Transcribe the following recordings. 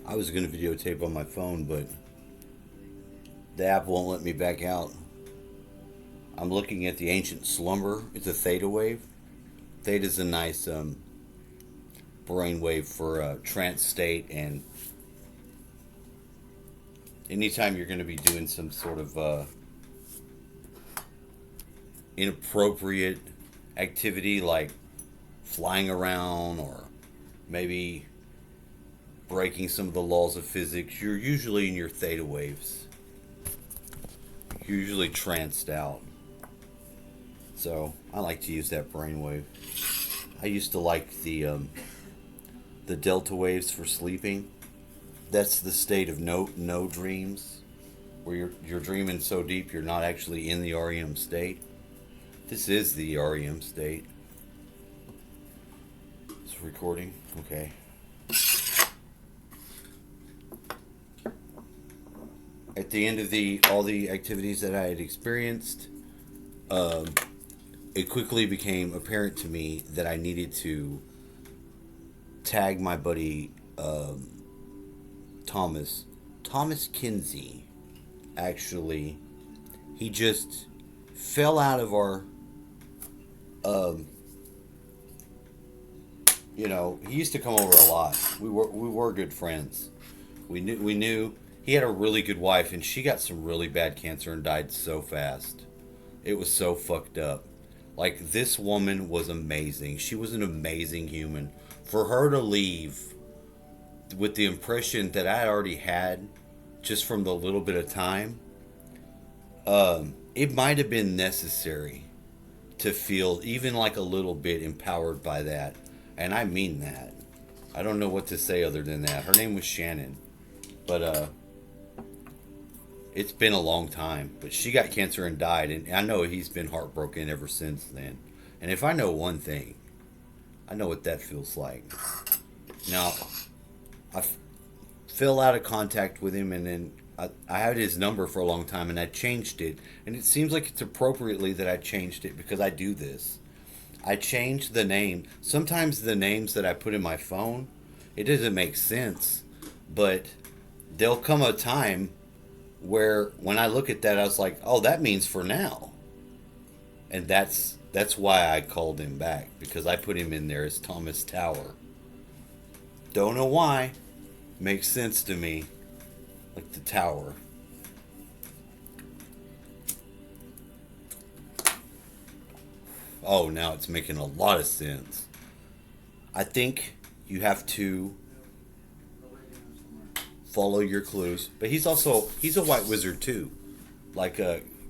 I was going to videotape on my phone, but the app won't let me back out. I'm looking at the Ancient Slumber. It's a theta wave. Theta is a nice brain wave for trance state, and anytime you're going to be doing some sort of inappropriate activity like flying around or maybe breaking some of the laws of physics, you're usually in your theta waves. You're usually tranced out. So I like to use that brainwave. I used to like the delta waves for sleeping. That's the state of no dreams, where you're dreaming so deep you're not actually in the REM state. This is the REM state. It's recording. Okay. At the end of the all the activities that I had experienced, um, it quickly became apparent to me that I needed to tag my buddy Thomas. Thomas Kinsey, actually, he just fell out of our. Um, he used to come over a lot. We were good friends. We knew he had a really good wife, and she got some really bad cancer and died so fast. It was so fucked up. Like, this woman was amazing. She was an amazing human. For her to leave with the impression that I already had just from the little bit of time, it might have been necessary to feel even like a little bit empowered by that. And I mean that. I don't know what to say other than that. Her name was Shannon. But it's been a long time. But she got cancer and died, and I know he's been heartbroken ever since then. And if I know one thing, I know what that feels like. Now, I fell out of contact with him, and then I had his number for a long time, and I changed it. And it seems like it's appropriately that I changed it because I do this. I changed the name. Sometimes the names that I put in my phone, it doesn't make sense, but there'll come a time where when I look at that, I was like, oh, that means for now. And that's why I called him back, because I put him in there as Thomas Tower. Don't know why. Makes sense to me. Like the tower. Oh, now it's making a lot of sense. I think you have to follow your clues. But he's a white wizard too. Like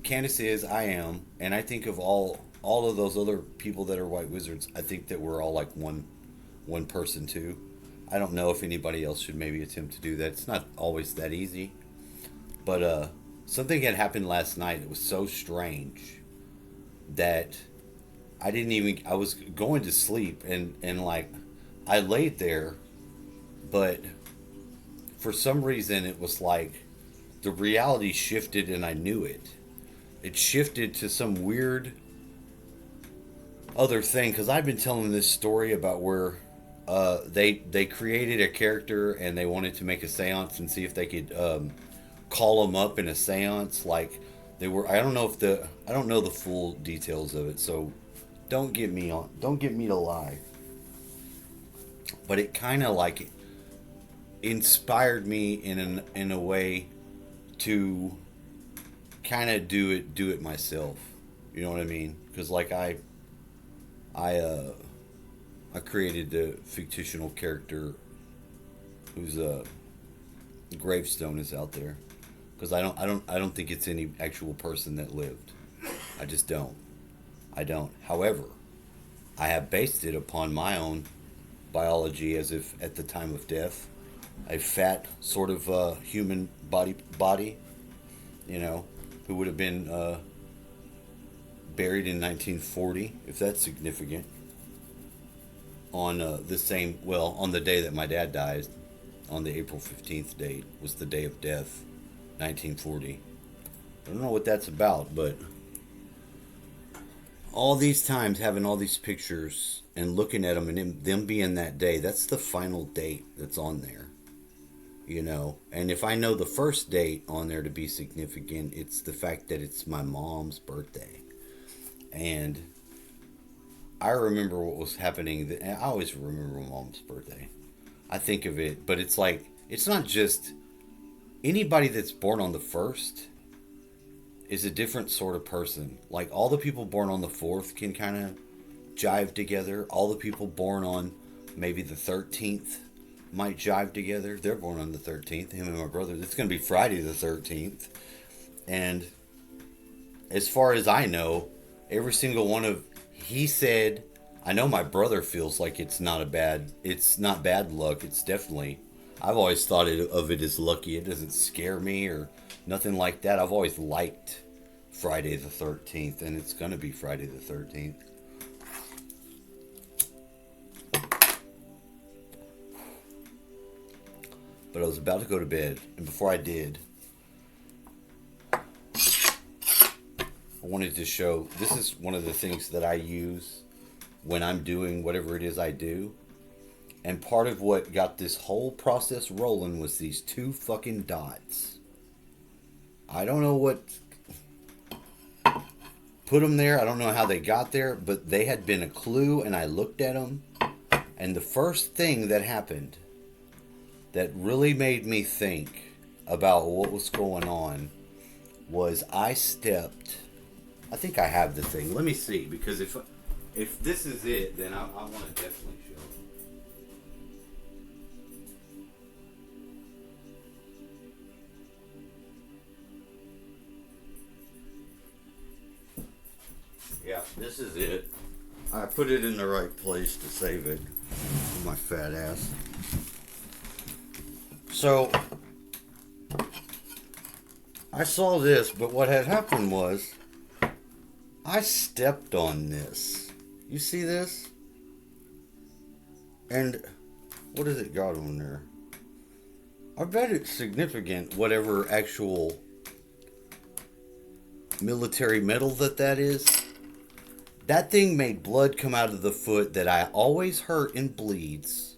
Candace is, I am, and I think of all of those other people that are white wizards. I think that we're all like one person too. I don't know if anybody else should maybe attempt to do that. It's not always that easy. But something had happened last night. It was so strange that I didn't even. I was going to sleep, and like I laid there, but for some reason it was like the reality shifted, and I knew it. It shifted to some weird other thing, because I've been telling this story about where they created a character and they wanted to make a séance and see if they could call them up in a séance. Like they were. I don't know the full details of it, so don't get me to lie. But it kind of like inspired me in a way to kind of do it myself. You know what I mean? Because like I I created a fictional character whose gravestone is out there, because I don't think it's any actual person that lived. I just don't. I don't. However, I have based it upon my own biology, as if at the time of death, a fat sort of human body, you know, who would have been buried in 1940, if that's significant, on the same, well, on the day that my dad died, on the April 15th date, was the day of death, 1940. I don't know what that's about, but all these times having all these pictures and looking at them and them being that day, that's the final date that's on there. you know. And if I know the first date on there to be significant, it's the fact that it's my mom's birthday. And I remember what was happening. I always remember my mom's birthday. I think of it, but it's like, it's not just anybody that's born on the first is a different sort of person. Like all the people born on the fourth can kind of jive together. All the people born on maybe the 13th might jive together. They're born on the 13th. Him and my brother. It's going to be Friday the 13th. And as far as I know, every single one of he said, I know my brother feels like it's not bad luck. It's definitely, I've always thought of it as lucky. It doesn't scare me or nothing like that. I've always liked Friday the 13th, and it's going to be Friday the 13th. But I was about to go to bed, and before I did, I wanted to show, this is one of the things that I use when I'm doing whatever it is I do. And part of what got this whole process rolling was these two fucking dots. I don't know what put them there. I don't know how they got there, but they had been a clue, and I looked at them. And the first thing that happened that really made me think about what was going on was I stepped. I think I have the thing. Let me see, because if this is it, then I want to definitely show it. Yeah, this is it. I put it in the right place to save it. My fat ass. So, I saw this, but what had happened was I stepped on this. You see this? And what has it got on there? I bet it's significant, whatever actual military medal that is. That thing made blood come out of the foot that I always hurt and bleeds.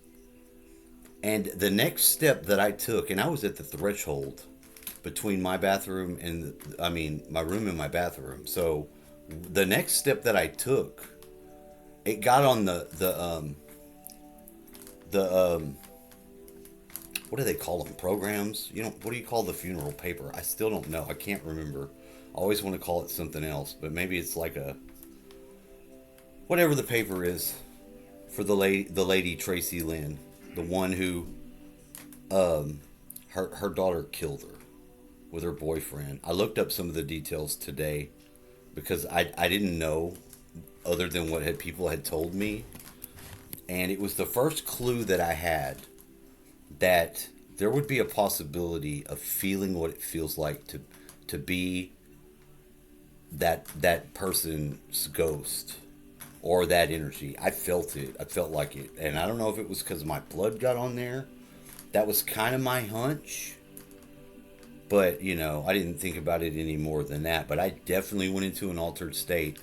And the next step that I took, and I was at the threshold between my bathroom and, my room and my bathroom. So the next step that I took, it got on the what do they call them? Programs? You know, what do you call the funeral paper? I still don't know. I can't remember. I always want to call it something else, but maybe it's like a, whatever the paper is for the lady Tracy Lynn, the one who, her daughter killed her with her boyfriend. I looked up some of the details today because I didn't know other than what people had told me, and it was the first clue that I had that there would be a possibility of feeling what it feels like to be that person's ghost or that energy. I felt it. I felt like it. And I don't know if it was because my blood got on there. That was kind of my hunch. But, you know, I didn't think about it any more than that. But I definitely went into an altered state.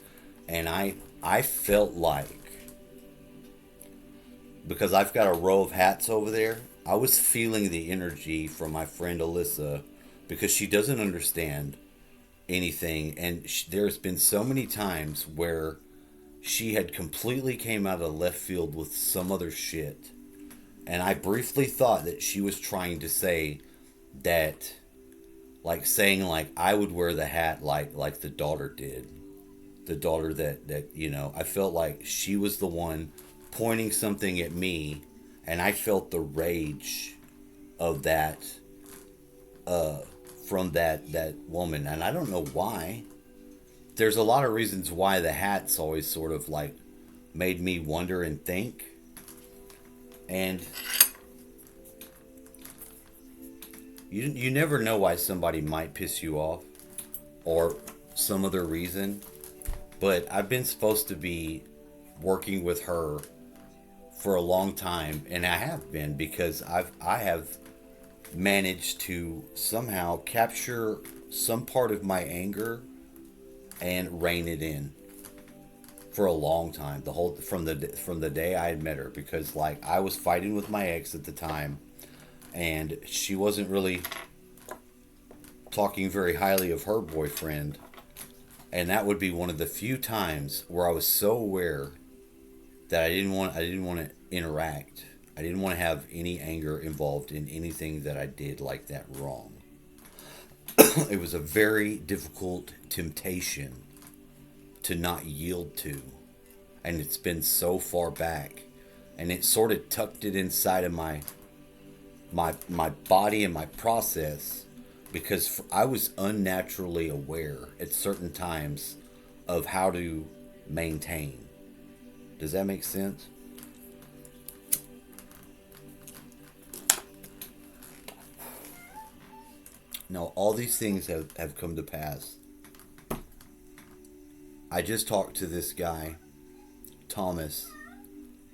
And I felt like, because I've got a row of hats over there, I was feeling the energy from my friend Alyssa, because she doesn't understand anything. And there's been so many times where she had completely came out of left field with some other shit. And I briefly thought that she was trying to say that, like saying like I would wear the hat like the daughter did. The daughter that, you know, I felt like she was the one pointing something at me, and I felt the rage of that from that woman. And I don't know why. There's a lot of reasons why the hat's always sort of like made me wonder and think. And you never know why somebody might piss you off or some other reason. But I've been supposed to be working with her for a long time, and I have been, because I have managed to somehow capture some part of my anger and rein it in for a long time. The whole from the day I had met her, because like I was fighting with my ex at the time, and she wasn't really talking very highly of her boyfriend. And that would be one of the few times where I was so aware that I didn't want to interact. I didn't want to have any anger involved in anything that I did like that wrong. It was a very difficult temptation to not yield to. And it's been so far back. And it sort of tucked it inside of my body and my process because I was unnaturally aware at certain times of how to maintain. Does that make sense? Now, all these things have come to pass. I just talked to this guy, Thomas.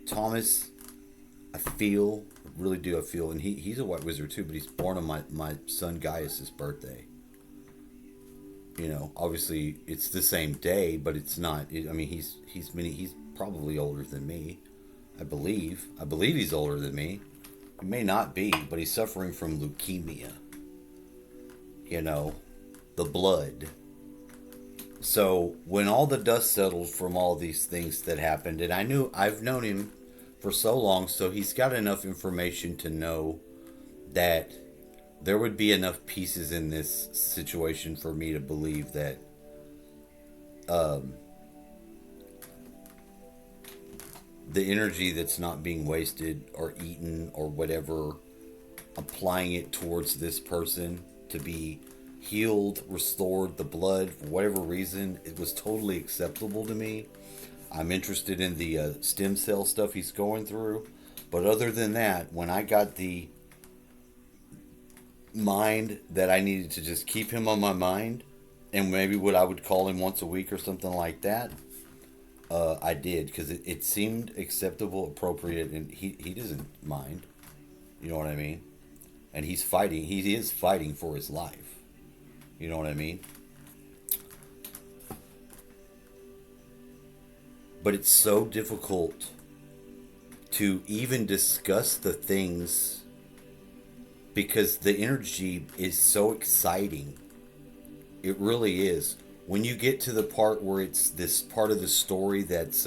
Thomas, I feel, really do I feel, and he's a white wizard too, but he's born on my son Gaius' birthday. You know, obviously it's the same day, but it's not. I mean, he's probably older than me. I believe he's older than me. He may not be, but he's suffering from leukemia. You know, the blood. So when all the dust settled from all these things that happened, and I've known him for so long, so he's got enough information to know that there would be enough pieces in this situation for me to believe that the energy that's not being wasted or eaten or whatever, applying it towards this person to be healed, restored, the blood, for whatever reason, it was totally acceptable to me. I'm interested in the stem cell stuff he's going through. But other than that, when I got the mind that I needed to just keep him on my mind, and maybe what I would call him once a week or something like that, I did, because it seemed acceptable, appropriate, and he doesn't mind. You know what I mean? And he's fighting. He is fighting for his life. You know what I mean? But it's so difficult to even discuss the things because the energy is so exciting. It really is. When you get to the part where it's this part of the story that's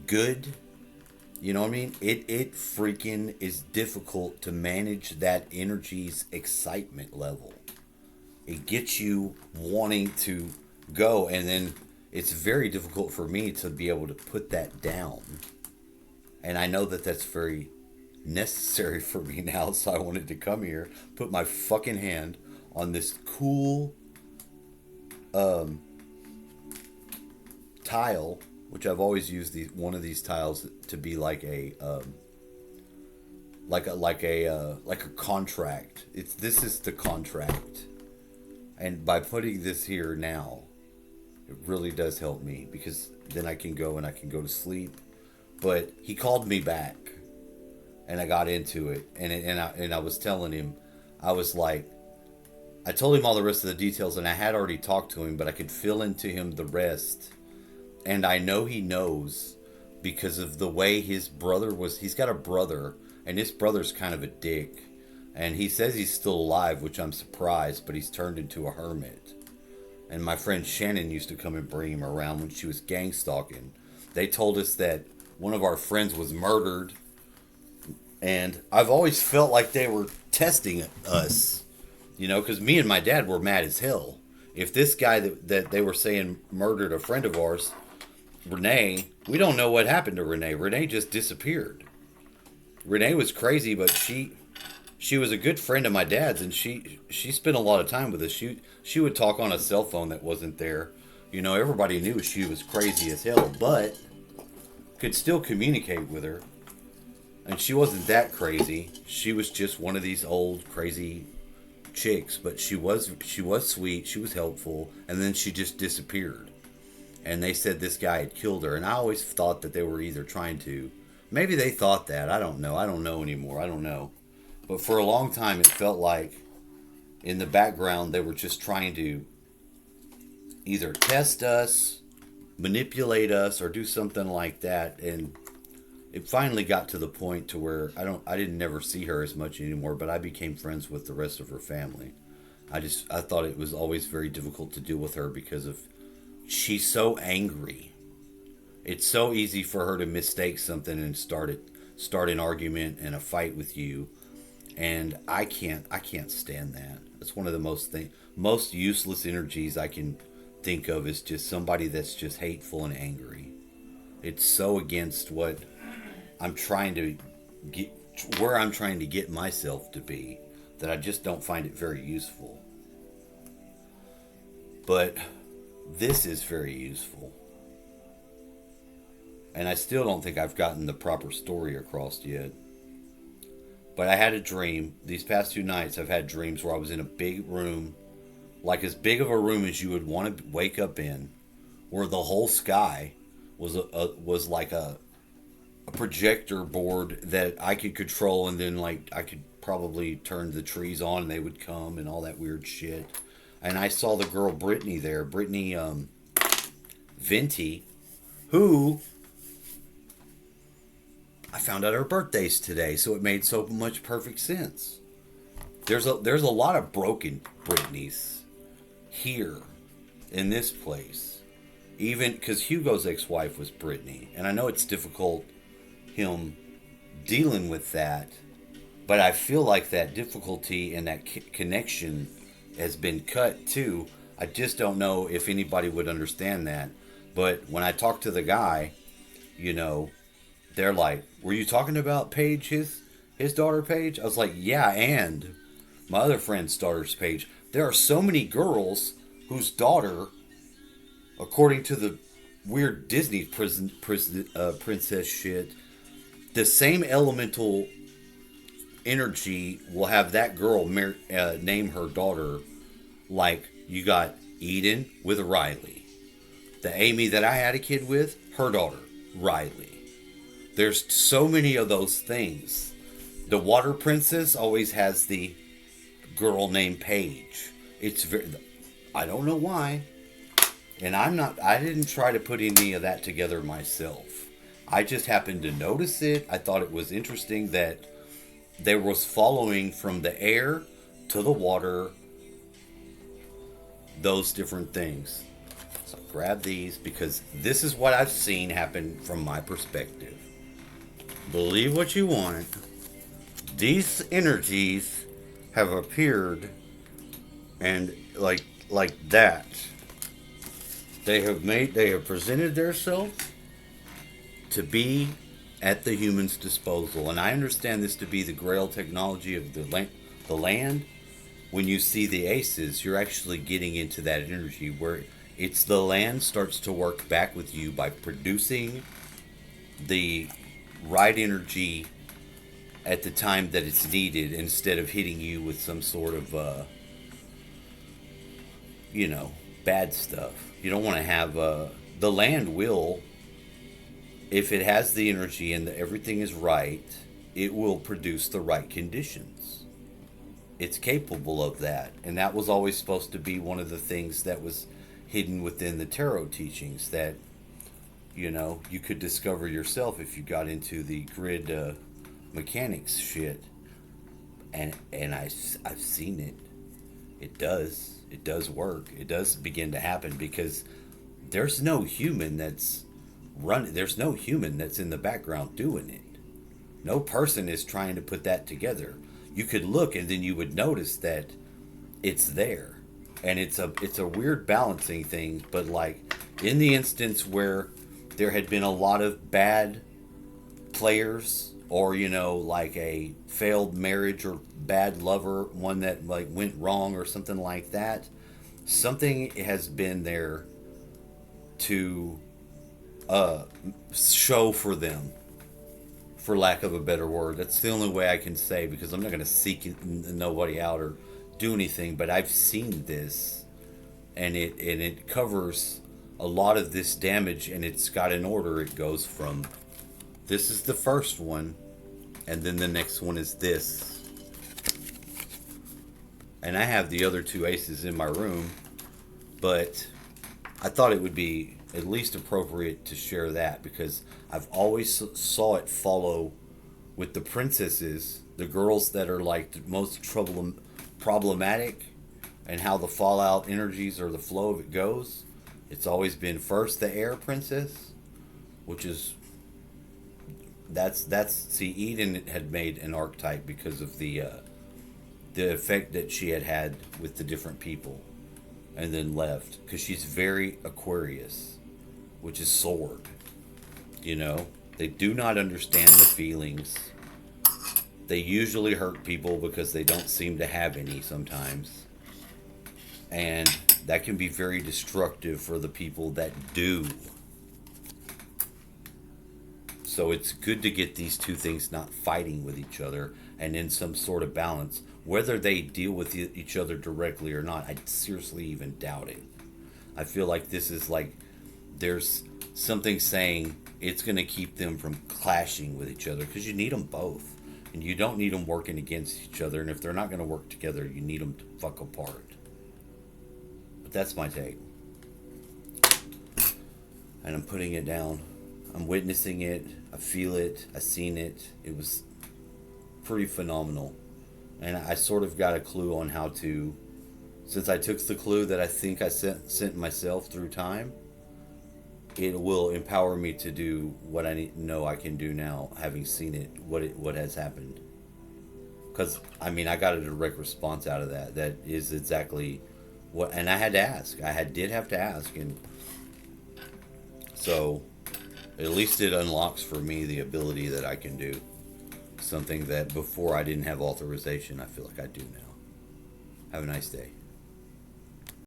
good, you know what I mean? It freaking is difficult to manage that energy's excitement level. It gets you wanting to go, and then it's very difficult for me to be able to put that down. And I know that that's very necessary for me now, so I wanted to come here, put my fucking hand on this cool tile, which I've always used one of these tiles to be like a contract. This is the contract, and by putting this here now, it really does help me because then I can go to sleep. But he called me back, and I got into it, and I was telling him, I was like, I told him all the rest of the details, and I had already talked to him, but I could fill into him the rest. And I know he knows because of the way his brother was. He's got a brother, and his brother's kind of a dick. And he says he's still alive, which I'm surprised, but he's turned into a hermit. And my friend Shannon used to come and bring him around when she was gang stalking. They told us that one of our friends was murdered. And I've always felt like they were testing us. You know, because me and my dad were mad as hell. If this guy that they were saying murdered a friend of ours, Renee, we don't know what happened to Renee. Renee just disappeared. Renee was crazy, but she was a good friend of my dad's, and she spent a lot of time with us. She would talk on a cell phone that wasn't there. You know, everybody knew she was crazy as hell, but could still communicate with her. And she wasn't that crazy. She was just one of these old crazy chicks, but she was sweet, she was helpful, and then she just disappeared. And they said this guy had killed her, and I always thought that they were either trying to, maybe they thought that, I don't know anymore, I don't know. But for a long time it felt like in the background they were just trying to either test us, manipulate us, or do something like that. And it finally got to the point to where I didn't never see her as much anymore, but I became friends with the rest of her family. I thought it was always very difficult to deal with her because of she's so angry. It's so easy for her to mistake something and start an argument and a fight with you, and I can't stand that. It's one of the most useless energies I can think of is just somebody that's just hateful and angry. It's so against what I'm trying to get where I'm trying to get myself to be that I just don't find it very useful. But this is very useful. And I still don't think I've gotten the proper story across yet. But I had a dream. These past 2 nights, I've had dreams where I was in a big room, like as big of a room as you would want to wake up in, where the whole sky was like a projector board that I could control, and then like I could probably turn the trees on and they would come and all that weird shit. And I saw the girl Brittany there, Brittany Venti, who I found out her birthday's today, so it made so much perfect sense. There's a lot of broken Britneys here in this place, even because Hugo's ex-wife was Brittany, and I know it's difficult him dealing with that, but I feel like that difficulty and that connection has been cut too. I just don't know if anybody would understand that. But when I talk to the guy, you know, they're like, "Were you talking about Paige, his daughter Paige?" I was like, "Yeah, and my other friend's daughter's Paige." There are so many girls whose daughter, according to the weird Disney princess shit, the same elemental energy will have that girl name her daughter. Like you got Eden with Riley, the Amy that I had a kid with, her daughter Riley. There's so many of those things. The Water Princess always has the girl named Paige. It's very, I don't know why, and I didn't try to put any of that together myself. I just happened to notice it. I thought it was interesting that there was following from the air to the water, those different things. So grab these because this is what I've seen happen from my perspective. Believe what you want. These energies have appeared and like that. They have presented themselves to be at the human's disposal. And I understand this to be the grail technology of the land. When you see the aces, you're actually getting into that energy where it's the land starts to work back with you by producing the right energy at the time that it's needed instead of hitting you with some sort of bad stuff. You don't want to have the land will, if it has the energy and everything is right, it will produce the right conditions. It's capable of that, and that was always supposed to be one of the things that was hidden within the tarot teachings, that you could discover yourself if you got into the grid mechanics shit. And I've seen it. It does work. It does begin to happen because there's no human that's there's no human that's in the background doing it. No person is trying to put that together. You could look and then you would notice that it's there. And it's a weird balancing thing, but like in the instance where there had been a lot of bad players, or like a failed marriage or bad lover, one that like went wrong or something like that, something has been there to show for them, for lack of a better word. That's the only way I can say, because I'm not going to seek nobody out or do anything, but I've seen this, and it covers a lot of this damage, and it's got an order. It goes from, this is the first one, and then the next one is this. And I have the other two aces in my room, but I thought it would be at least appropriate to share that because I've always saw it follow with the princesses, the girls that are like the most problematic, and how the fallout energies or the flow of it goes. It's always been first the air princess, which is that's see Eden had made an archetype because of the effect that she had with the different people, and then left because she's very Aquarius, which is sword. You know, they do not understand the feelings. They usually hurt people because they don't seem to have any sometimes. And that can be very destructive for the people that do. So it's good to get these two things not fighting with each other and in some sort of balance. Whether they deal with each other directly or not, I seriously even doubt it. I feel like this is like there's something saying it's going to keep them from clashing with each other because you need them both. And you don't need them working against each other. And if they're not going to work together, you need them to fuck apart. But that's my take. And I'm putting it down. I'm witnessing it. I feel it. I seen it. It was pretty phenomenal. And I sort of got a clue on how to, since I took the clue that I think I sent myself through time, it will empower me to do what I know I can do now, having seen it, what has happened. Because I mean, I got a direct response out of that. That is exactly what, and I had to ask. Did have to ask, and so at least it unlocks for me the ability that I can do something that before I didn't have authorization. I feel like I do now. Have a nice day.